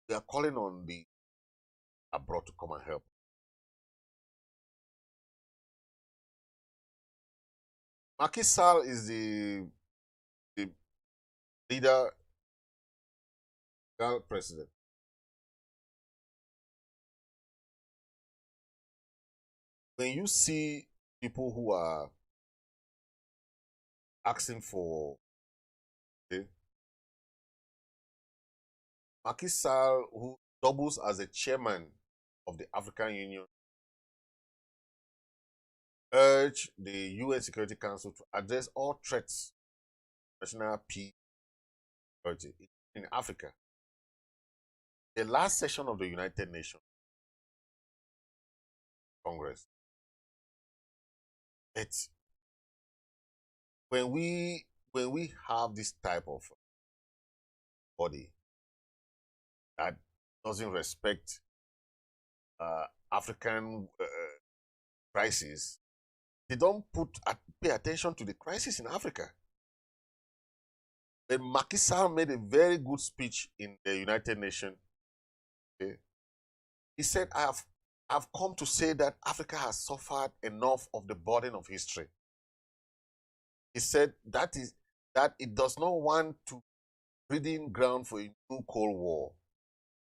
we are calling on the abroad to come and help. Macky Sall is the leader, president. When you see people who are asking for, okay, Macky Sall, who doubles as the chairman of the African Union, urge the UN Security Council to address all threats to national peace in Africa. The last session of the United Nations Congress, it's when we have this type of body that doesn't respect African crisis, they don't pay attention to the crisis in Africa. But Macky Sall made a very good speech in the United Nations. Okay? He said, I've come to say that Africa has suffered enough of the burden of history. He said that it does not want to breeding ground for a new Cold War,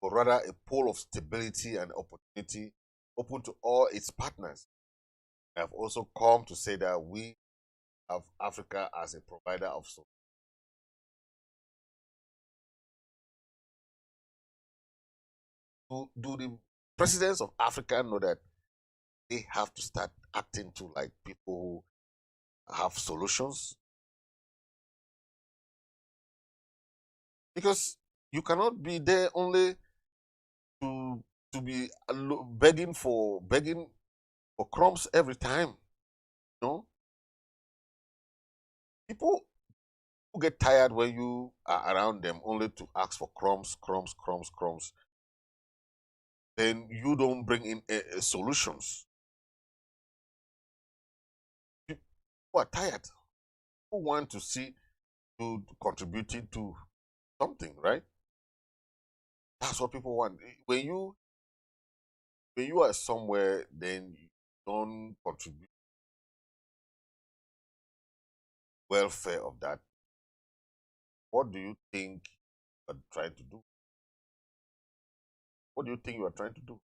but rather a pole of stability and opportunity open to all its partners. I have also come to say that we have Africa as a provider of solutions. Do the presidents of Africa know that they have to start acting to like people who have solutions? Because you cannot be there only to be begging for crumbs every time. No? People who get tired when you are around them only to ask for crumbs. Then you don't bring in solutions. People are tired. Who want to see you contributing to something, right? That's what people want. When you are somewhere, then you don't contribute welfare of that. What do you think you are trying to do? What do you think you are trying to do?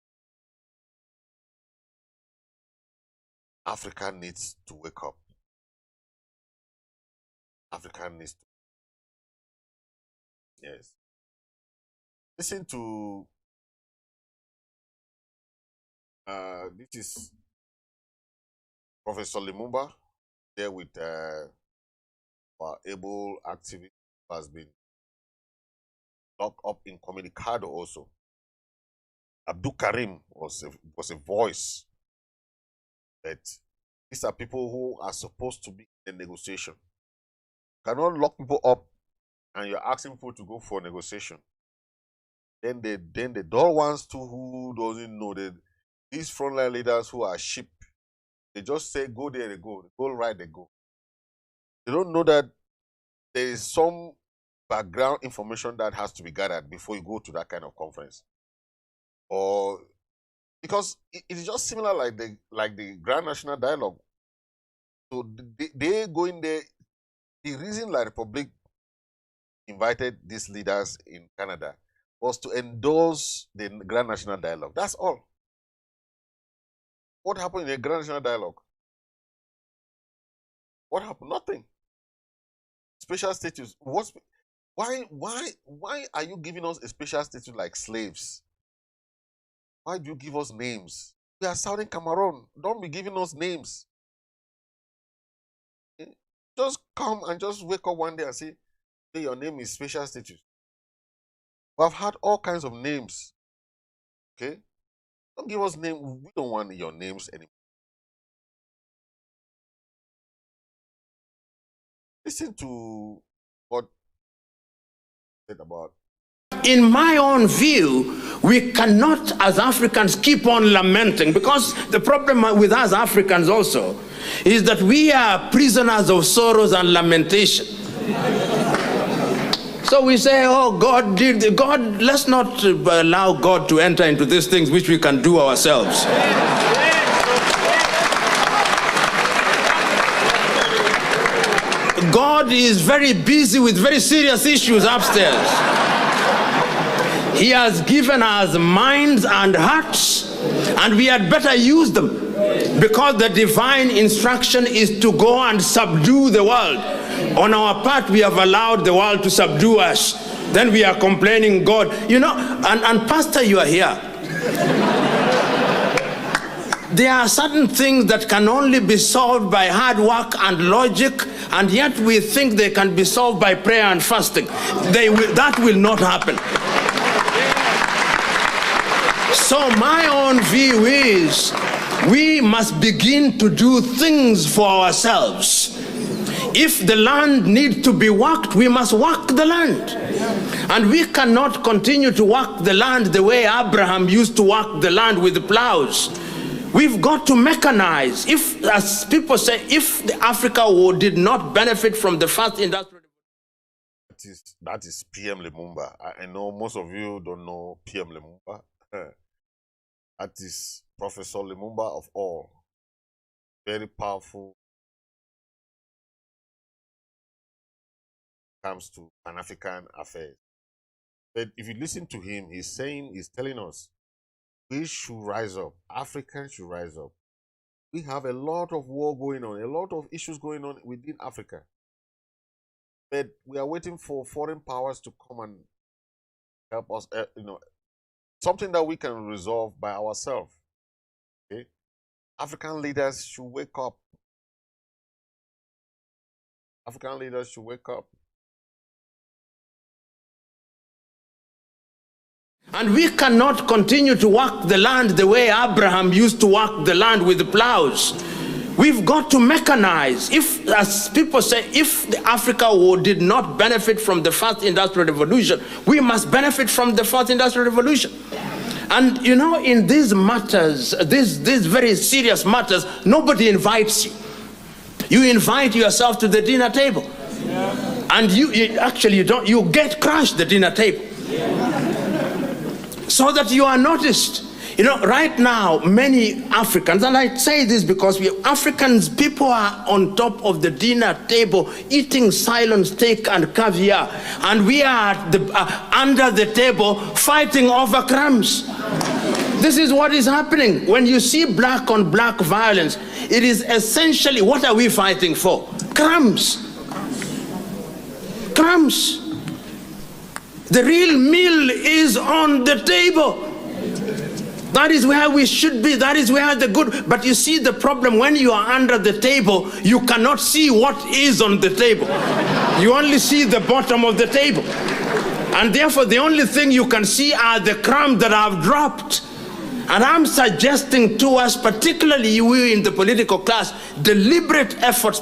Africa needs to wake up. Africa needs to. Yes. Listen to this is Professor Lumumba there with our able activist who has been locked up in Communicado also. Abdul Karim was a voice that these are people who are supposed to be in negotiation. You cannot lock people up and you're asking people to go for negotiation. Then the dull ones too who doesn't know that these frontline leaders who are sheep, they just say go there, they go right, they go. They don't know that there is some background information that has to be gathered before you go to that kind of conference. Or because it is just similar like the Grand National Dialogue. So they go in there. The reason La Republique invited these leaders in Canada was to endorse the Grand National Dialogue. That's all. What happened in the Grand National Dialogue? What happened? Nothing. Special status. Why are you giving us a special status like slaves? Why do you give us names? We are Southern Cameroon. Don't be giving us names. Just come and just wake up one day and say, hey, your name is special status. We have had all kinds of names. Okay? Don't give us names. We don't want your names anymore. Listen to what said about. In my own view, we cannot, as Africans, keep on lamenting, because the problem with us Africans also is that we are prisoners of sorrows and lamentation. So we say, oh, God, let's not allow God to enter into these things which we can do ourselves. God is very busy with very serious issues upstairs. He has given us minds and hearts, and we had better use them, because the divine instruction is to go and subdue the world. On our part, we have allowed the world to subdue us. Then we are complaining, God, you know, and Pastor, you are here. There are certain things that can only be solved by hard work and logic, and yet we think they can be solved by prayer and fasting. That will not happen. So my own view is we must begin to do things for ourselves. If the land needs to be worked, we must work the land. And we cannot continue to work the land the way Abraham used to work the land with the plows. We've got to mechanize. If, as people say, if the Africa did not benefit from the first industrial revolution. That is PM Lumumba. I know most of you don't know PM Lumumba. That is Professor Lumumba of all. Very powerful. Comes to Pan-African affairs. But if you listen to him, he's telling us, we should rise up. Africans should rise up. We have a lot of war going on, a lot of issues going on within Africa. But we are waiting for foreign powers to come and help us, something that we can resolve by ourselves. Okay? African leaders should wake up. African leaders should wake up. And we cannot continue to work the land the way Abraham used to work the land with the plows. We've got to mechanize. If, as people say, if the Africa did not benefit from the first industrial revolution, we must benefit from the first industrial revolution. And you know, in these matters, these very serious matters, nobody invites you. You invite yourself to the dinner table. And you get crushed the dinner table. So that you are noticed. You know, right now, many Africans, and I say this because people are on top of the dinner table eating silent steak and caviar, and we are under the table fighting over crumbs. This is what is happening. When you see black on black violence, it is essentially, what are we fighting for? Crumbs. Crumbs. The real meal is on the table. That is where we should be. That is where the good. But you see the problem, when you are under the table, you cannot see what is on the table. You only see the bottom of the table. And therefore, the only thing you can see are the crumbs that have dropped. And I'm suggesting to us, particularly we in the political class, deliberate efforts.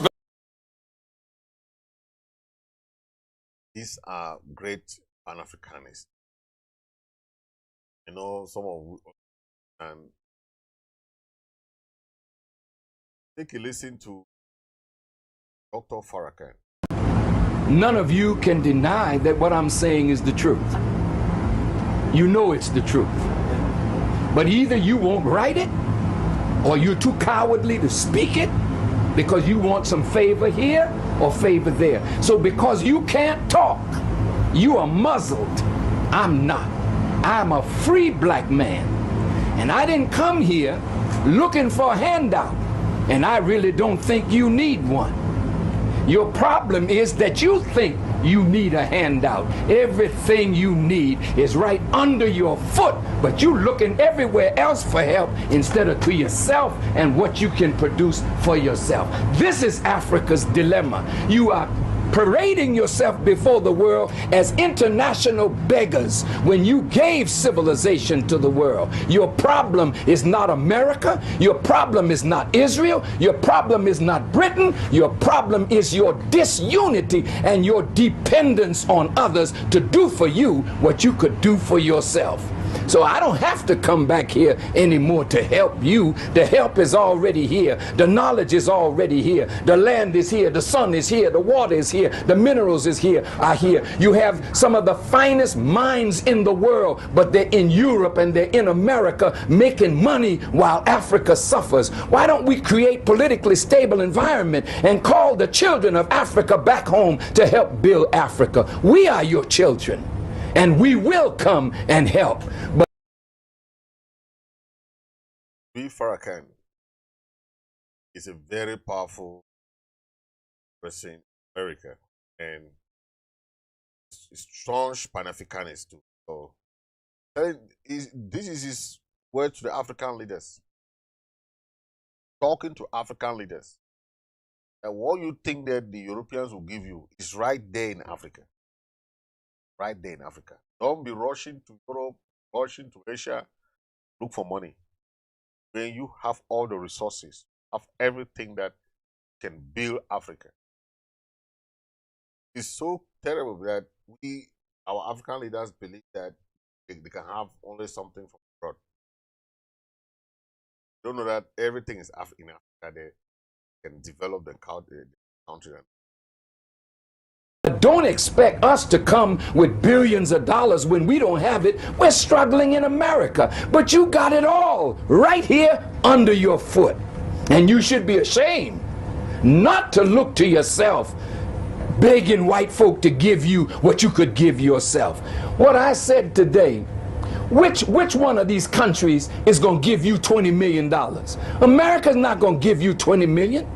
These are great Pan-Africanists. You know, some of and take a listen to Dr. Farrakhan. None of you can deny that what I'm saying is the truth. You know it's the truth. But either you won't write it, or you're too cowardly to speak it because you want some favor here or favor there. So because you can't talk, You are muzzled. I'm not. I'm a free black man. And I didn't come here looking for a handout. And I really don't think you need one. Your problem is that you think you need a handout. Everything you need is right under your foot, but you're looking everywhere else for help instead of to yourself and what you can produce for yourself. This is Africa's dilemma. You are parading yourself before the world as international beggars when you gave civilization to the world. Your problem is not America. Your problem is not Israel. Your problem is not Britain. Your problem is your disunity and your dependence on others to do for you what you could do for yourself. So I don't have to come back here anymore to help you. The help is already here. The knowledge is already here. The land is here. The sun is here. The water is here. The minerals are here. You have some of the finest minds in the world, but they're in Europe and they're in America making money while Africa suffers. Why don't we create politically stable environment and call the children of Africa back home to help build Africa? We are your children. And we will come and help. But Farrakhan is a very powerful person in America, and strong Pan-Africanist too. So this is his word to the African leaders. Talking to African leaders. And what you think that the Europeans will give you is right there in Africa. Right there in Africa. Don't be rushing to Europe, rushing to Asia, look for money. When you have all the resources, have everything that can build Africa. It's so terrible that our African leaders believe that they can have only something from abroad. They don't know that everything is in Africa. They can develop the country. Don't expect us to come with billions of dollars when we don't have it. We're struggling in America. But you got it all right here under your foot. And you should be ashamed not to look to yourself, begging white folk to give you what you could give yourself. What I said today, which one of these countries is going to give you $20 million? America's not going to give you $20 million.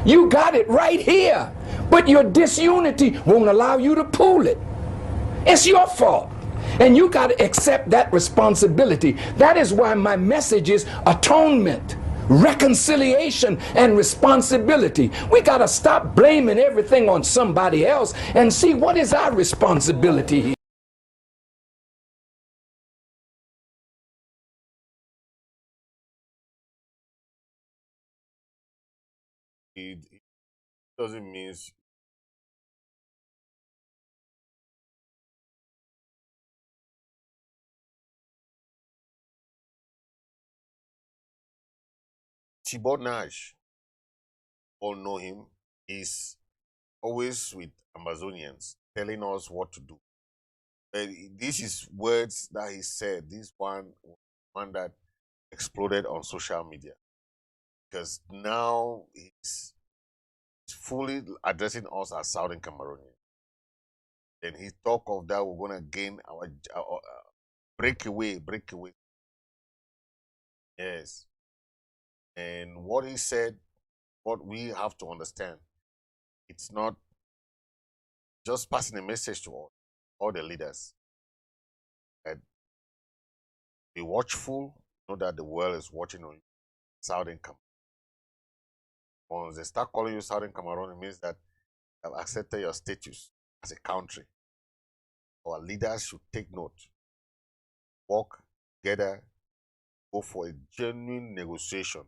You got it right here. But your disunity won't allow you to pool it. It's your fault. And you got to accept that responsibility. That is why my message is atonement, reconciliation, and responsibility. We got to stop blaming everything on somebody else and see what is our responsibility here. It doesn't mean Nash, all know him. He's always with Ambazonians, telling us what to do. But this is words that he said. This one that exploded on social media, because now he's fully addressing us as Southern Cameroonians. Then he talk of that we're gonna gain our breakaway. Yes. And what he said, what we have to understand, it's not just passing a message to all the leaders that be watchful, know that the world is watching on you, Southern Cameroon. Once they start calling you Southern Cameroon, it means that you have accepted your status as a country. Our leaders should take note, work together, go for a genuine negotiation.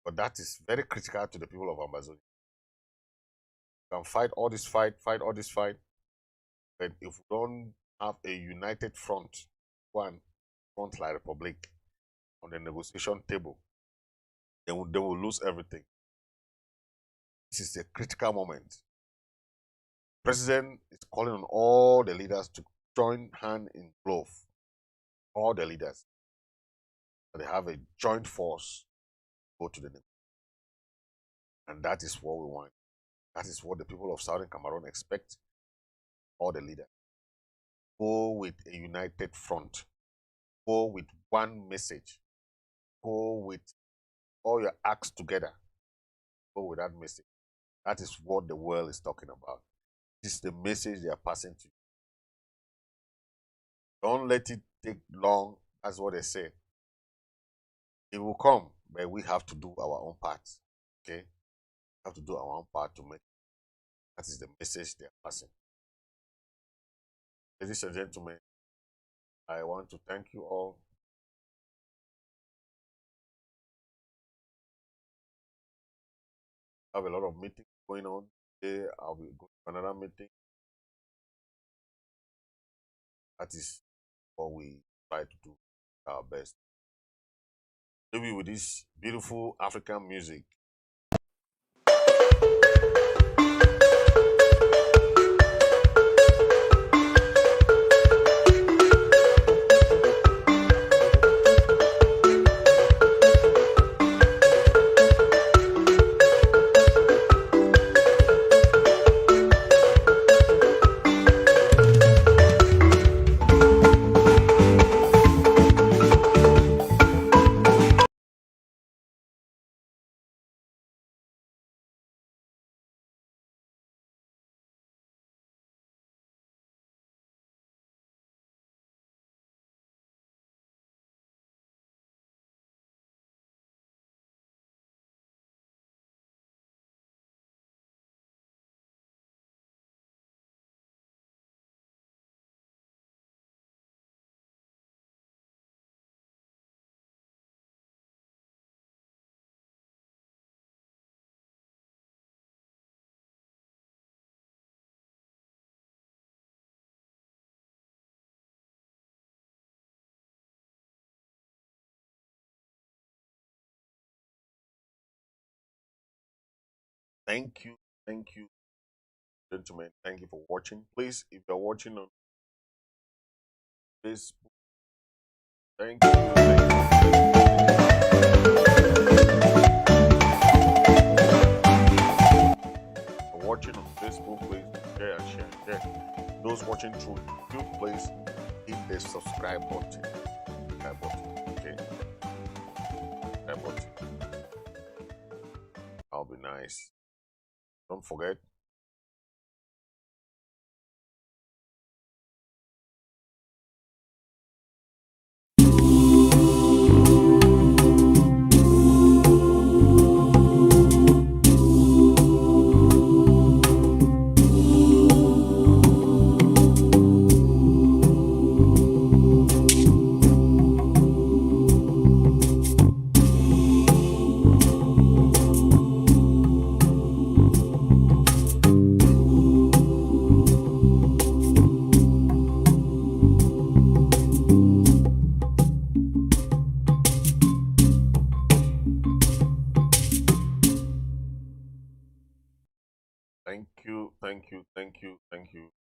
But that is very critical to the people of Ambazonia. You can fight all this fight, but if we don't have a united front, one front like Republic, on the negotiation table, then they will lose everything. This is a critical moment. The president is calling on all the leaders to join hand in glove. All the leaders. So they have a joint force to go to the negotiation. And that is what we want. That is what the people of Southern Cameroon expect. all the leaders. Go with a united front. Go with one message. Go with all your acts together. Go with that message. That is what the world is talking about. This is the message they are passing to you. Don't let it take long. That's what they say. It will come, but we have to do our own part. Okay? We have to do our own part to make it. That is the message they are passing. Ladies and gentlemen, I want to thank you all. I have a lot of meetings going on today. I'll be going to another meeting. That is what we try to do our best. Maybe with this beautiful African music. Thank you, gentlemen. Thank you for watching. Please, if you're watching on Facebook, thank you. For watching on Facebook, please share and share. Those watching through YouTube, please hit the subscribe button. Okay. Subscribe button. That'll be nice. Don't forget. Thank you.